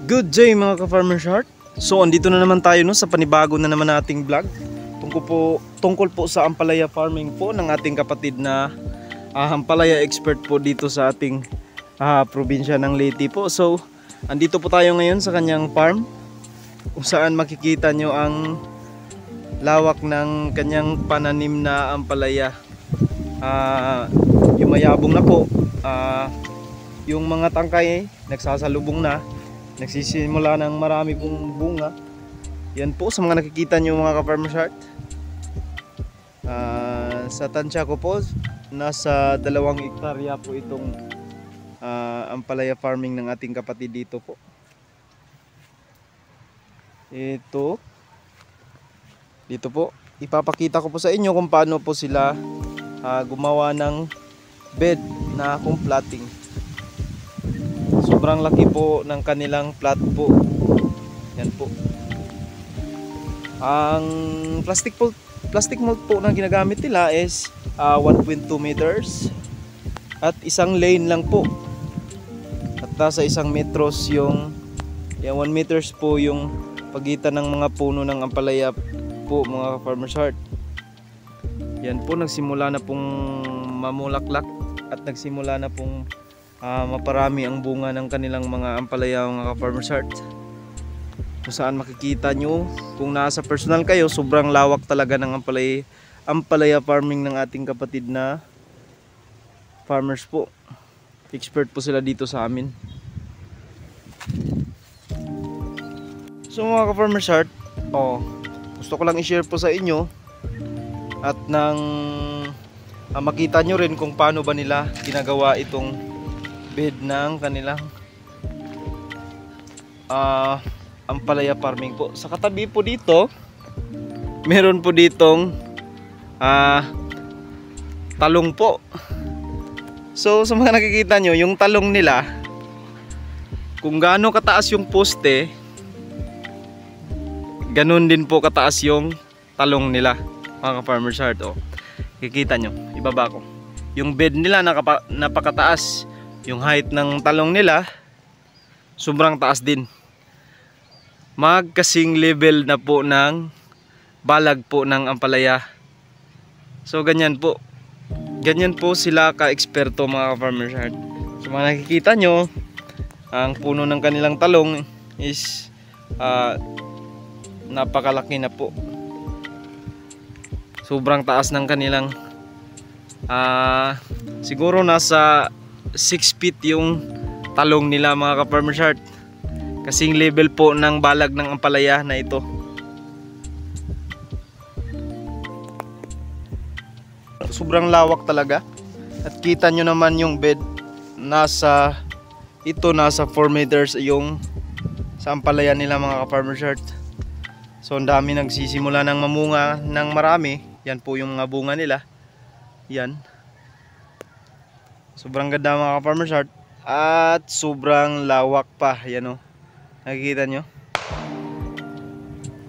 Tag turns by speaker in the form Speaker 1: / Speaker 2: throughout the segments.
Speaker 1: Good day mga ka-Farmer's Heart. So andito na naman tayo sa panibago na naman nating vlog tungkol po sa ampalaya farming po ng ating kapatid na ampalaya expert po dito sa ating probinsya ng Leyte po. So andito po tayo ngayon sa kanyang farm kung saan makikita nyo ang lawak ng kanyang pananim na ampalaya. Yung mayabong na po, yung mga tangkay nagsasalubong na, nagsisimula ng marami pong bunga. Yan po sa mga nakikita nyo mga ka-Farmer's Heart. Sa tansya ko po, nasa 2 hektarya po itong ampalaya farming ng ating kapatid dito po. Dito po, ipapakita ko po sa inyo kung paano po sila gumawa ng bed na akong platting. Sobrang laki po ng kanilang plat po. Yan po. Ang plastic mold po na ginagamit nila is 1.2 meters at isang lane lang po. At nasa 1 metros yung 1 meters po yung pagitan ng mga puno ng ampalaya po mga Farmer's Heart. Yan po, nagsimula na pong mamulaklak at nagsimula na pong maparami ang bunga ng kanilang mga ampalaya mga Farmer's Heart. Kung saan makikita nyo, kung nasa personal kayo, sobrang lawak talaga ng ampalaya farming ng ating kapatid na farmers po. Expert po sila dito sa amin. So mga ka-Farmer's Heart, gusto ko lang i-share po sa inyo at nang makita nyo rin kung paano ba nila ginagawa itong bed ng kanilang ampalaya farming po. Sa katabi po dito, meron po ditong talong po. So sa mga nakikita nyo, yung talong nila, kung gaano kataas yung poste, ganun din po kataas yung talong nila mga ka-Farmer's Heart. Kikita nyo, ibaba ko, yung bed nila napakataas. Yung height ng talong nila sobrang taas din, magkasing level na po ng balag po ng ampalaya. So ganyan po sila ka-eksperto mga ka-Farmer's Heart. So mga nakikita nyo, ang puno ng kanilang talong is napakalaki na po. Sobrang taas ng kanilang siguro nasa 6 feet yung talong nila mga ka-Farmer's Heart. Kasing level po ng balag ng ampalaya na ito. Sobrang lawak talaga. At kita nyo naman yung bed, nasa 4 meters yung sa ampalaya nila mga ka-Farmer's Heart. So ang dami nagsisimula ng mamunga ng marami. Yan po yung mga bunga nila. Yan. Sobrang ganda mga ka-Farmer's Heart. At sobrang lawak pa. Yan nakikita nyo.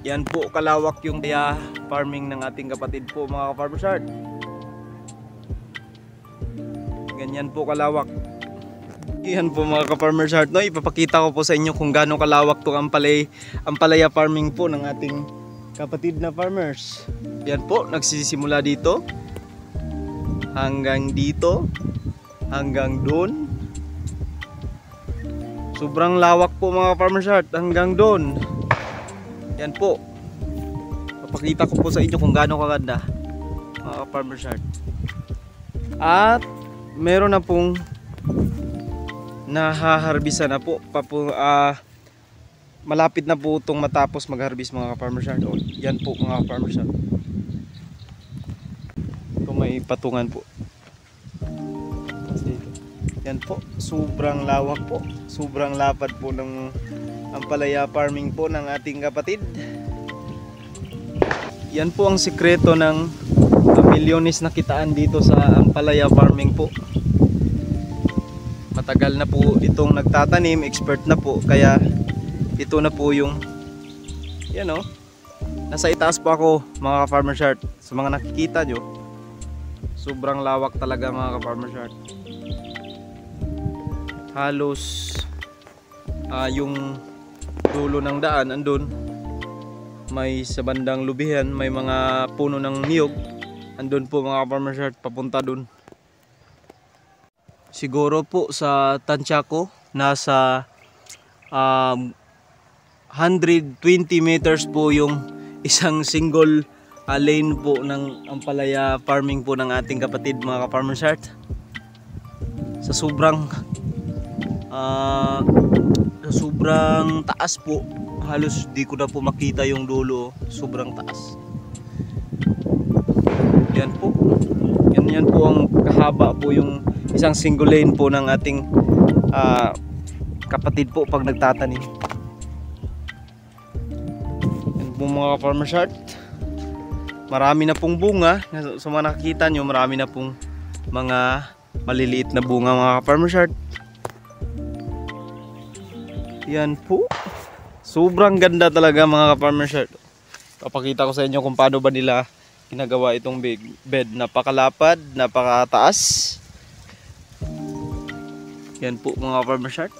Speaker 1: Yan po kalawak yung farming ng ating kapatid po mga ka-Farmer's Heart. Ganyan po kalawak. Yan po mga ka-Farmer's Heart. Ipapakita ko po sa inyo kung gaano kalawak to ampalaya farming po ng ating kapatid na farmers. Yan po, nagsisimula dito hanggang dito, hanggang doon. Sobrang lawak po mga Farmer's Heart, hanggang doon. Yan po, papakita ko po sa inyo kung gaano kaganda mga Farmer's Heart. At meron na pong nahaharbisa na po, malapit na po itong matapos mag-harvest mga Farmer's Heart. Yan po mga Farmer's Heart. Ito may patungan po. Yan po, sobrang lawak po, sobrang lapad po ng ampalaya farming po ng ating kapatid. Yan po ang sikreto ng milyones na kitaan dito sa ampalaya farming po. Matagal na po itong nagtatanim, expert na po, kaya ito na po yung nasa itaas po ako mga ka-Farmer's Heart. Sa mga nakikita nyo, sobrang lawak talaga mga ka-Farmer's Heart. Halos yung dulo ng daan andun may sa bandang lubihan may mga puno ng niyog. Andun po mga ka-farmers heart, papunta dun. Siguro po sa tansya ko nasa 120 meters po yung isang single lane po ng ampalaya farming po ng ating kapatid mga ka-farmers heart. Sa sobrang taas po, halos di ko na po makita yung dulo, sobrang taas. Yan po. Yan po ang kahaba po yung isang single lane po ng ating kapatid po pag nagtatanim. Yan po mga ka-farmers heart. Marami na pong bunga. Sa mga nakikita nyo, marami na pong mga maliliit na bunga mga ka-farmers heart. Yan po. Sobrang ganda talaga mga ka-farmers heart. Papakita ko sa inyo kung paano ba nila ginagawa itong bed. Napakalapad, napakataas. Yan po mga ka-farmers heart.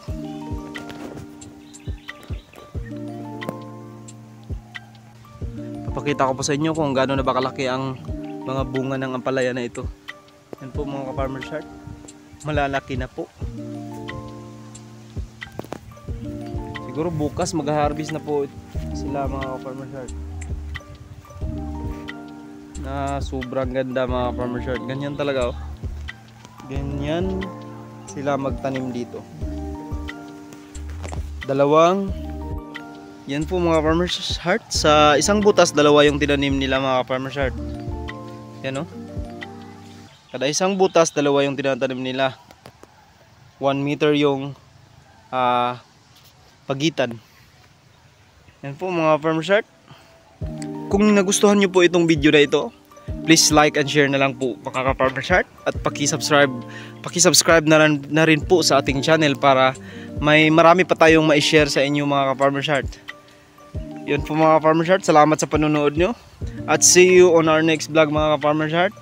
Speaker 1: Papakita ko po sa inyo kung gaano na ba kalaki ang mga bunga ng ampalaya na ito. Yan po mga ka-farmers heart. Malalaki na po. Siguro bukas mag-harvest na po sila mga ka-farmers heart. Na sobrang ganda mga ka-farmers heart. Ganyan talaga oh. Ganyan sila magtanim dito. Yan po mga ka-farmers heart. Sa isang butas, dalawa yung tinanim nila mga ka-farmers heart. Yan oh. Kada isang butas, dalawa yung tinatanim nila. 1 meter yung pagitan. Yan po mga ka-farmers heart. Kung nagustuhan nyo po itong video na ito, please like and share na lang po mga ka-farmers heart. At paki-subscribe na rin po sa ating channel para may marami pa tayong ma-share sa inyo mga ka-farmers heart. Yun po mga ka-farmers heart. Salamat sa panonood nyo. At see you on our next vlog mga ka-farmers heart.